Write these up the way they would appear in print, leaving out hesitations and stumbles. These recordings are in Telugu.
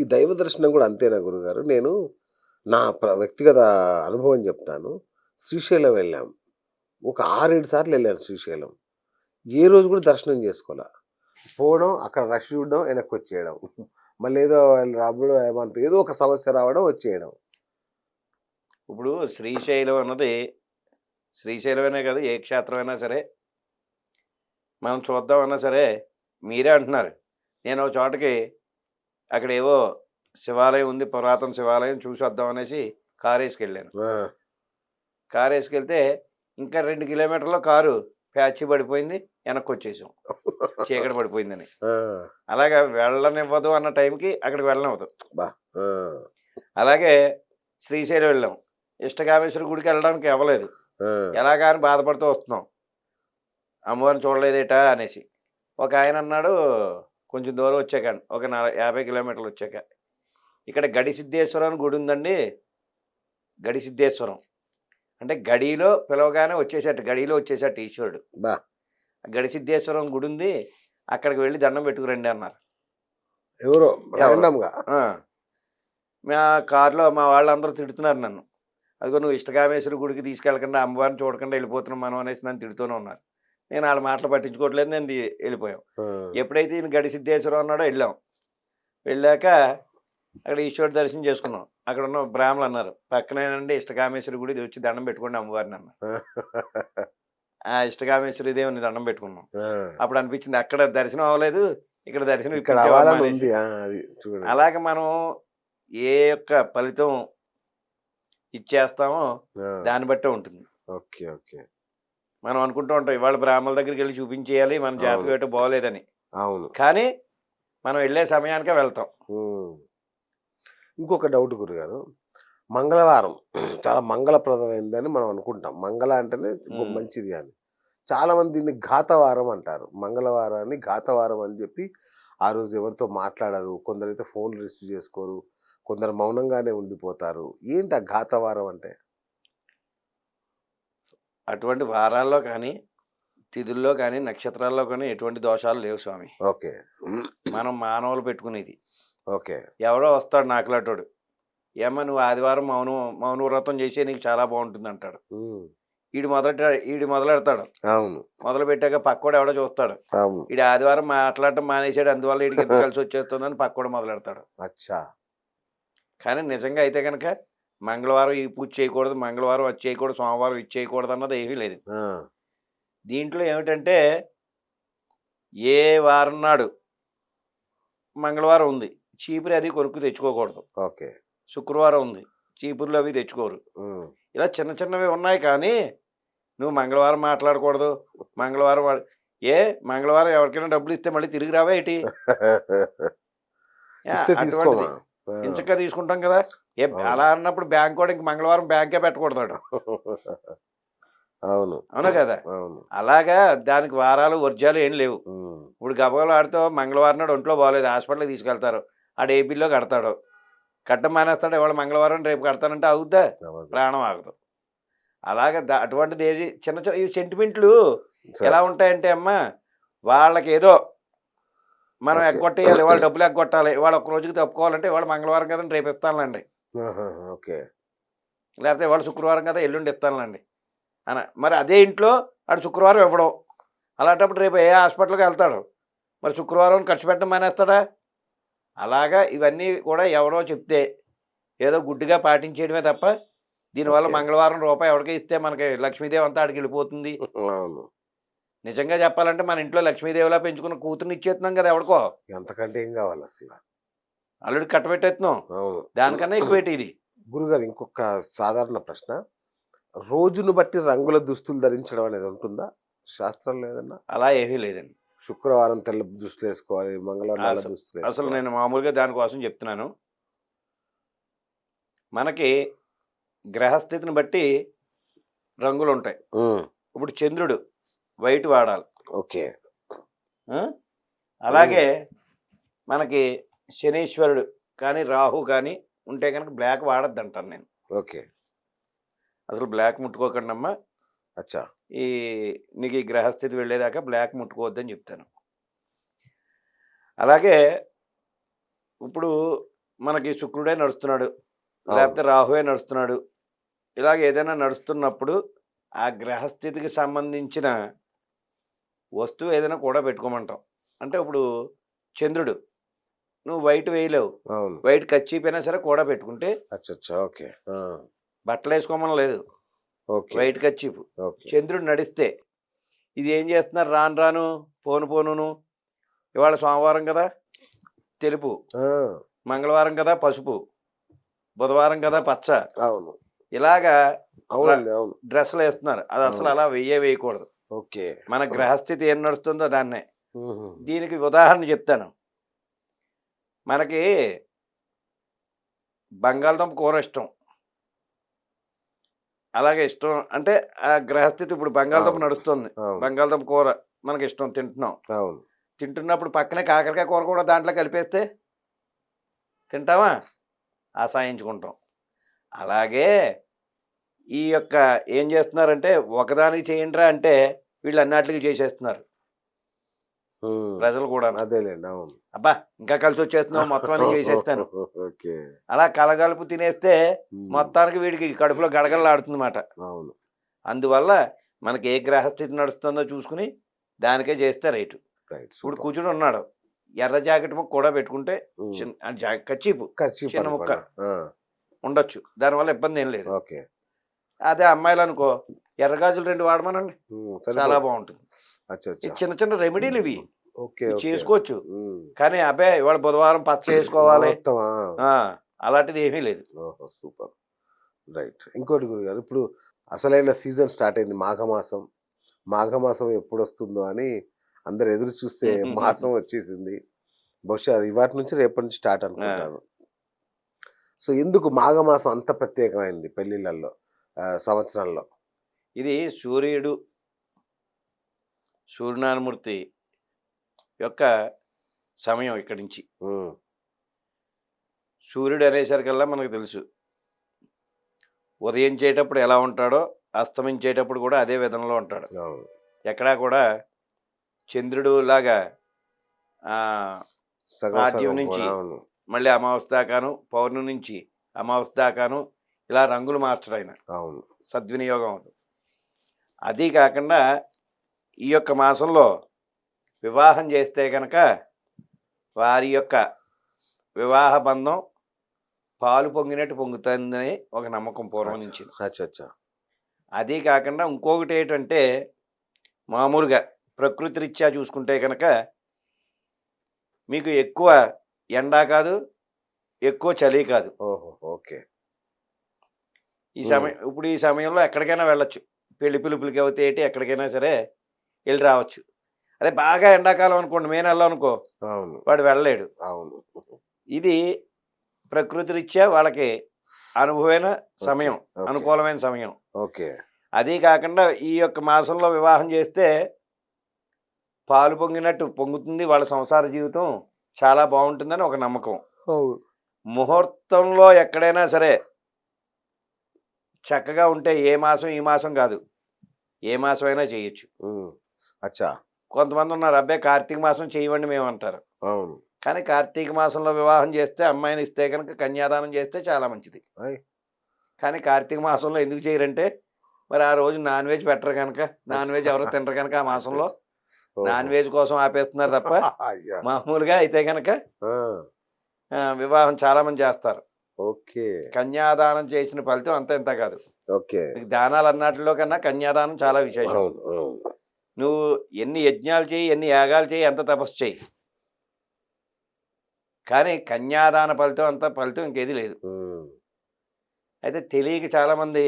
దైవ దర్శనం కూడా అంతేనా గురుగారు? నేను నా వ్యక్తిగత అనుభవం చెప్తాను. శ్రీశైలం వెళ్ళాం. ఒక 6, 7 సార్లు వెళ్ళాను శ్రీశైలం. ఏ రోజు కూడా దర్శనం చేసుకోలా. పోవడం, అక్కడ రష్ చూడడం, వెనక్కొచ్చేయడం. మళ్ళీ ఏదో రాబోయో ఏమంత ఏదో ఒక సమస్య రావడం, వచ్చేయడం. ఇప్పుడు శ్రీశైలం అన్నది శ్రీశైలమనే కాదు, ఏ క్షేత్రమైనా సరే మనం చూద్దామన్నా సరే, మీరే అంటున్నారు. నేను ఒక చోటకి అక్కడేవో శివాలయం ఉంది, పురాతన శివాలయం చూసొద్దాం అనేసి కారేసుకెళ్ళాను. ఆ! కారేసుకెళ్తే ఇంకా 2 కిలోమీటర్‌లో కారు ప్యాచీ పడిపోయింది. ఎనక్కొచ్చేసాం. చీకటి పడిపోయిందని. ఆ! అలాగా వెళ్ళనివ్వదు అన్న టైంకి అక్కడికి వెళ్ళనివ్వదు. అబ్బా! ఆ! అలాగే శ్రీశైలం వెళ్ళాం. ఇష్టకామేశ్వరి గుడికి వెళ్ళడానికి అవ్వలేదు. ఆ! ఎలాగా అని బాధపడుతూ వస్తున్నాం. అమ్మవారిని చూడలేదేటా అనేసి. ఒకాయన అన్నాడు కొంచెం దూరం వచ్చాక ఒక 50 కిలోమీటర్లు వచ్చాక. ఇక్కడ గడిసిద్ధేశ్వరం అని గుడి ఉందండి. గడిసిద్ధేశ్వరం. అంటే గడిలో పిలవగానే వచ్చేసాట. గడిలో వచ్చేసాట ఈశ్వరుడు. అబ్బా! గడిసిద్ధేశ్వరం గుడి ఉంది. అక్కడికి వెళ్లి దండం పెట్టుకురండి అన్నారు. ఎవరో ఎవరో. రాండమ్‌గా. ఆ! మా కార్‌లో మా వాళ్ళందరూ తిడుతున్నారు నన్ను. అదిగో నువ్వు ఇష్టకామేశ్వరి గుడికి తీసుకెళ్ళకుండా అమ్మవారిని చూడకుండా వెళ్ళిపోతున్నాం మనం అనేసి నన్ను తిడుతూనే ఉన్నారు. నేను ఆళ్ళ మాటలు పట్టించుకోవట్లేదు. నేను వెళ్ళిపోయాం. ఆ! ఎప్పుడైతే ఈయన గడిసిద్ధేశ్వరం అన్నాడో వెళ్ళాం. వెళ్ళాక అక్కడ ఈశ్వరుడి దర్శనం చేసుకున్నాం. అక్కడున్న బ్రాహ్మణులన్నారు, "పక్కనేనండి ఇష్టకామేశ్వరి గుడి. వచ్చి దండం పెట్టుకోండి అమ్మవారిని" అన్నారు. ఆ ఇష్టకామేశ్వరి దేవుని దండం పెట్టుకున్నాం. ఆ! అప్పుడు అనిపించింది అక్కడ దర్శనం అవ్వలేదు. ఇక్కడ దర్శనం ఇక్కడ ఇప్పించావమ్మా అవ్వాలని అనేసి. ఉంది. ఆ! అది చూడండి. అలాగ మనం ఏ యొక్క ఫలితం ఇచ్చేస్తామో ఆ! దాన్ని బట్టే ఉంటుంది. ఓకే. ఓకే. మనం అనుకుంటూ ఉంటాం ఇవాళ బ్రాహ్మణుల దగ్గరికెళ్లి చూపించేయాలి. మన అవును. జాతకం ఏటో బాగోలేదని. అవును. కానీ మనం వెళ్ళే సమయానికే వెళ్తాం. హ్మ్. ఇంకొక డౌట్ గురుగారు. మంగళవారం చాలా మంగళప్రదమైందని మనం అనుకుంటాం. మంగళ అంటేనే హ్మ్. మంచిది అని. చాలామంది దీన్ని ఘాతవారం అంటారు. మంగళవారాన్ని ఘాతవారం అని చెప్పి ఆ రోజు ఎవరితో మాట్లాడరు. కొందరైతే ఫోన్‌లు రిసీవ్ చేసుకోరు. కొందరు మౌనంగానే ఉండిపోతారు. ఏంటి ఆ ఘాతవారం అంటే? అటువంటి వారాల్లో కానీ, తిథుల్లో కానీ, నక్షత్రాల్లో కానీ ఎటువంటి దోషాలు లేవు స్వామి. ఓకే. మనం మానవులు పెట్టుకునేది. ఓకే. ఎవడో వస్తాడు నాకులాటోడు. "ఏమ్మా నువ్వు ఆదివారం మౌన వ్రతం చేసేయి నీకు చాలా బావుంటుందంటాడు." హ్మ్. ఈడు మొదలెడతాడు. అవును. మొదలుపెట్టాక పక్కోడు ఎవడో చూస్తాడు. అవును. ఈడు ఆదివారం మాట్లాడటం మానేసాడు అందువల్ల ఈడికి ఇంత కలిసొచ్చేస్తుందని పక్కోడు మొదలెడతాడు. అచ్చా! కానీ నిజంగా అయితే గనక మంగళవారం ఈ పూజ చేయకూడదు, మంగళవారం అది చేయకూడదు, సోమవారం ఇది చేయకూడదన్నది ఏమీ లేదు. ఆ! దీంట్లో ఏమిటంటే ఏ వారం నాడు మంగళవారం ఉంది. చీపురు అది కొనుక్కు తెచ్చుకోకూడదు. ఓకే. శుక్రవారం ఉంది. చీపుర్లు అవి తెచ్చుకోరు. హ్మ్. ఇలా చిన్న చిన్నవి ఉన్నాయి కానీ, నువ్వు మంగళవారం మాట్లాడకూడదు. మంగళవారం మంగళవారం ఎవరికైనా డబ్బులిస్తే మళ్ళీ తిరిగి రావా ఏటి? ఇస్తే అటువంటిది. తీసుకోమా? ఆ! ఎంచక్కా తీసుకుంటాం కదా! అవును. అలా అన్నప్పుడు బ్యాంకోడు ఇంక మంగళవారం బ్యాంకే పెట్టకూడదాడు. అవును. అవునా కదా! అవును. అలాగా దానికి వారాలు, వర్జ్యాలు ఏం లేవు. హ్మ్. ఇప్పుడు గబగబా ఆడితో మంగళవారం నాడు ఒంట్లో బాగోలేదు హాస్పిటల్‌కి తీసుకెళ్తారు. ఆడు ఏ బిల్లో కడతాడు. కట్టడం మానేస్తాడు. ఇవాళ మంగళవారం రేపు కడతానంటే ఆగుద్దా? అవ్వదు. ప్రాణం ఆగదు. అలాగా అటువంటిదేది చిన్న చిన్న ఈ సెంటిమెంట్లు ఎలా సార్. ఉంటాయంటే అమ్మా, వాళ్ళకేదో మనం ఓకే. ఎగ్గొట్టేయాలి. ఇవాళ డబ్బులు ఎగ్గొట్టాలి. ఇవాళ ఒక్క రోజుకి తప్పుకోవాలంటే ఇవాళ మంగళవారం కదండీ రేపు ఇస్తానులెండి. ఆహాహా! ఓకే. లేకపోతే ఇవాళ శుక్రవారం కదా ఎల్లుండి ఇస్తానులెండి. మరి అదే ఇంట్లో ఆడు శుక్రవారం ఇవ్వడం. అలాంటప్పుడు రేపు ఏ హాస్పిటల్‌కి ఎళ్తాడు. మరి శుక్రవారం ఖర్చు పెట్టడం మానేస్తాడా? అలాగా ఇవన్నీ కూడా ఎవడో చెప్తే ఏదో గుడ్డిగా పాటించేయడమే తప్ప, దీనివల్ల ఓకే. మంగళవారం రూపాయి ఎవడికి ఇస్తే మనకి లక్ష్మీదేవి అంతా ఆడికెళ్ళిపోతుంది. అవును. నిజంగా చెప్పాలంటే మన ఇంట్లో లక్ష్మీదేవిలా పెంచుకున్న కూతుర్ని ఇచ్చేస్తున్నాం కదా ఎవడికో. అంతకంటే ఏం కావాలసల? అల్లుడికి కట్టబెట్టేస్తున్నాం. అవును. దానికన్నా ఎక్కువేటి ఇది. గురుగారు ఇంకొక సాధారణ ప్రశ్న. రోజును బట్టి రంగుల దుస్తులు ధరించడం అనేది ఉంటుందా? శాస్త్రంలో ఏదన్నా? అలా ఏమీ లేదండి. శుక్రవారం తెల్ల దుస్తులేసుకోవాలి. మంగళవారం నల్ల అసలు దుస్తులేసుకోవాలి. నేను మామూలుగా దానికోసం చెప్తున్నాను. మనకి గ్రహస్థితిని బట్టి రంగులుంటాయి. హ్మ్. ఇప్పుడు చంద్రుడు వైట్ వాడాలి. ఓకే. ఆ! హ్మ్. అలాగే మనకి శనీశ్వరుడు కానీ, రాహు కానీ ఉంటే గనక బ్లాక్ వాడొద్దంటాను నేను. ఓకే. అసలు బ్లాక్ ముట్టుకోకండమ్మా. అచ్చా! ఈ నీకు ఈ గ్రహస్థితి వెళ్ళేదాకా బ్లాక్ ముట్టుకోవద్దని చెప్తాను. అలాగే ఇప్పుడు మనకి శుక్రుడే నడుస్తున్నాడు, అవును. లేకపోతే రాహువే నడుస్తున్నాడు. ఇలాగ ఏదైనా నడుస్తున్నప్పుడు ఆ గ్రహస్థితికి సంబంధించిన వస్తువు ఏదైనా కూడా పెట్టుకోమంటాం. అంటే ఇప్పుడు చంద్రుడు, నువ్వు వైట్ వేయలేవు. అవును. వైట్ కర్చీఫ్ అయినా సరే కూడా పెట్టుకుంటే అచ్చచ్చా! ఓకే. ఆ! బట్టలేసుకోమని లేదు. ఓకే. White kerchief. ఓకే. చంద్రుడు నడిస్తే ఇది ఏం చేస్తున్నారు రాను రాను, పోను పోనును. ఇవాళ సోమవారం కదా! తెలుపు. ఆ! మంగళవారం కదా! పసుపు. బుధవారం కదా! పచ్చ. అవును. ఇలాగా ర అవునండి. అవును. డ్రెస్సులేస్తున్నారు. అది అసలు అవును. అలా వేయకూడదు. ఓకే. మన ఆ! గ్రహస్థితి ఏం నడుస్తుందో దాన్నే. హుహుహు. దీనికి ఉదాహరణ చెప్తాను. మనకి బంగాళదుంప కూర ఇష్టం. అలాగే ఇష్టం అంటే ఆ గ్రహస్థితి ఇప్పుడు బంగాళదుంప అవును. నడుస్తుంది. అవును. బంగాళదుంప కూర మనకిష్టం తింటున్నాం. అవును. తింటున్నప్పుడు పక్కనే కాకరకాయ కూర కూడా దాంట్లో కలిపేస్తే తింటామా? అసహించుకుంటాం. అలాగే ఈ యొక్క ఏం చేస్తున్నారంటే ఒకదానికి చేయండిరా అంటే వీళ్ళు అన్నాట్లికి చేసేస్తున్నారు హ్మ్. ప్రజలు కూడాను. అదేలెండి. అవును. అబ్బా! ఇంకా కలిసొచ్చేస్తున్నావు మొత్తం అన్ని చేసేస్తాను. ఓకే. అలా కలగలుపు తినేస్తే హ్మ్. మొత్తానికి వీడికి కడుపులో గడగడలాడుతుందన్నమాట. అవును. అందువల్ల మనకి ఏ గ్రహస్థితి నడుస్తుందో చూసుకొని దానికే చేస్తే రైటు. రైట్. ఇప్పుడు సూపర్. కూర్చుని ఉన్నాడు. ఎర్ర జాకెట్ ముక్క కూడా పెట్టుకుంటే హ్మ్. కర్చీఫ్ కర్చీఫ్ చిన్న ముక్క అనుకోండి. ఆ! ఉండొచ్చు. దానివల్ల ఇబ్బందేం లేదు. ఓకే. అదే అమ్మాయిలనుకో ఎర్ర గాజులు 2 వాడమనండి. చాలా సరిపోద్ది. బావుంటుంది. ఈ అచ్చచ్చా! చిన్న చిన్న రెమెడీలివి. ఓకే. ఇవి ఓకే. చేసుకోవచ్చు. హ్మ్. కానీ అబ్బే! ఇవాళ బుధవారం పచ్చ ఏసుకోవాలి. మొత్తమా? ఆ! అలాంటిది ఏమీ లేదు. ఓహో! సూపర్. రైట్. ఇంకోటి గురుగారు ఇప్పుడు అసలైన సీజన్ స్టార్ట్ అయింది మాఘమాసం. మాఘమాసం ఎప్పుడొస్తుందో అని అందరూ ఎదురు చూస్తే మాసం వచ్చేసింది. బహుశా ఇవాటి నుంచి రేపటి నుంచి స్టార్ట్ ఆ! అనుకుంటాను. సో, ఎందుకు మాఘమాసం అంత ప్రత్యేకమైంది పెళ్ళిళ్ళల్లో సంవత్సరంలో? ఇది సూర్యనారాయణమూర్తి యొక్క సమయం ఇక్కడి నుంచి. హ్మ్. సూర్యుడు అనేసరికల్లా మనకు తెలుసు. ఉదయించేటప్పుడు ఎలా ఉంటాడో, అస్తమించేటప్పుడు కూడా అదే విధంలో ఉంటాడు. అవును. ఎక్కడా కూడా చంద్రుడులాగా సగం పాడ్యం సగం నుంచి కూడా అవును. మళ్ళీ అమావాస్య దాకాను, పౌర్ణమి నుంచి అమావాస్య దాకాను ఇలా రంగులు మార్చడాయన. అవును. సద్వినియోగం అవుతుంది. అదీ కాకుండా ఈ యొక్క మాసంలో వివాహం చేస్తే గనక వారి యొక్క వివాహ బంధం పాలు పొంగినట్టు పొంగుతుందని ఒక నమ్మకం పూర్వం అచ్చా! నుంచి. అచ్చచ్చా! అదీ కాకుండా ఇంకొకటేటంటే మామూలుగా ప్రకృతి రీత్యా చూసుకుంటే గనక మీకు ఎక్కువ ఎండ కాదు, ఎక్కువ చలి కాదు. ఓహో! ఓకే. హ్మ్. ఇప్పుడు ఈ సమయంలో ఎక్కడికైనా వెళ్ళొచ్చు. పెళ్లి పిలుపులకి అవుతే ఏటి ఎక్కడికైనా సరే ఎళ్లి రావచ్చు. అదే బాగా ఎండాకాలం అనుకోండి మే నెలలో అనుకో అవును. వాడు వెళ్ళలేడు. అవును. ఇది ప్రకృతి రీత్యా వాళ్ళకి అనుభవమైన ఓకే. సమయం. ఓకే. అనుకూలమైన సమయం. ఓకే. అదీ కాకుండా ఈ యొక్క మాసంలో వివాహం చేస్తే పాలు పొంగినట్టు పొంగుతుంది. వాళ్ళ సంసార జీవితం చాలా బావుంటుందని ఒక నమ్మకం. అవును. ముహూర్తంలో ఎక్కడైనా సరే చక్కగా ఉంటే ఏ మాసం, ఈ మాసం గాదు. ఏ మాసమైనా చేయొచ్చు. హ్మ్. అచ్చా! కొంతమందున్నారు అబ్బే! కార్తీక మాసం చేయమండి మేమంటారు. అవును. కానీ కార్తీక మాసంలో వివాహం చేస్తే అమ్మాయినిస్తే గనక కన్యాదానం చేస్తే చాలా మంచిది. అయ్! కానీ కార్తీక మాసంలో ఎందుకు చేయరంటే, మరి ఆ రోజు నాన్ వెజ్ పెట్టరు గనక, నాన్ వెజ్ అచ్చా! ఎవరు తినరు గనక ఆ మాసంలో. అచ్చచ్చ! ఓహో! నాన్ వెజ్ కోసం ఆపేస్తున్నారు తప్ప, అయ్యా! మామూలుగా అయితే గనక ఆ! వివాహం చాలా మంది చేస్తారు. ఓకే. కన్యాదానం చేసిన ఫలితం అంతా ఇంతా కాదు. ఓకే. మీకు దానాలన్నిటిలో కన్నా కన్యాదానం చాలా విశేషం. అవును. అవును. నువ్వు ఎన్ని యజ్ఞాలు చెయ్యి, ఎన్ని యాగాలు చెయ్యి, ఎంత తపస్సు చెయ్యి. కానీ కన్యాదాన ఫలితం అంత ఫలితం ఇంకేది లేదు. హ్మ్. అయితే తెలియక చాలామంది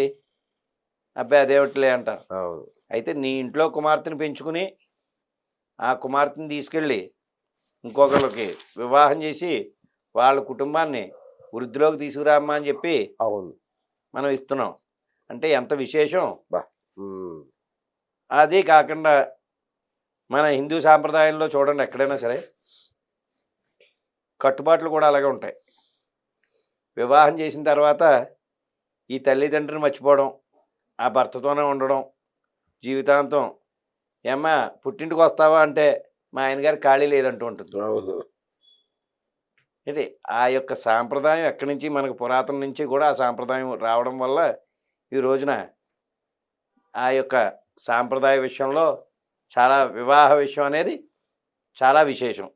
అబ్బే! అదేమిటిలే అంటారు. అవును. అయితే నీ ఇంట్లో కుమార్తెను పెంచుకుని, ఆ కుమార్తెను తీసుకెళ్ళి ఇంకొకళ్ళకి వివాహం చేసి, వాళ్ళ కుటుంబాన్ని వృద్ధిలోకి తీసుకురామ్మా అని చెప్పి అవును. మనం ఇస్తున్నాం. అంటే ఎంత విశేషం. అబ్బా! హ్మ్. అదీ కాకుండా మన హిందూ సాంప్రదాయంలో చూడండి ఎక్కడైనా సరే, కట్టుబాట్లు కూడా అలాగే ఉంటాయి. వివాహం చేసిన తర్వాత ఈ తల్లిదండ్రిని మర్చిపోవడం, ఆ భర్తతోనే ఉండడం, జీవితాంతం "ఏమ్మా పుట్టింటికొస్తావా?" అంటే, మా ఆయన గారికి ఖాళీ లేదంటూ ఉంటుంది. అవును. ఏంటి ఆ యొక్క సాంప్రదాయం ఎక్కడి నుంచి మనకు పురాతన నుంచి కూడా ఆ సాంప్రదాయం రావడం వల్ల ఈ రోజున ఆ యొక్క సాంప్రదాయ విషయంలో చాలా వివాహ విషయం అనేది చాలా విశేషం.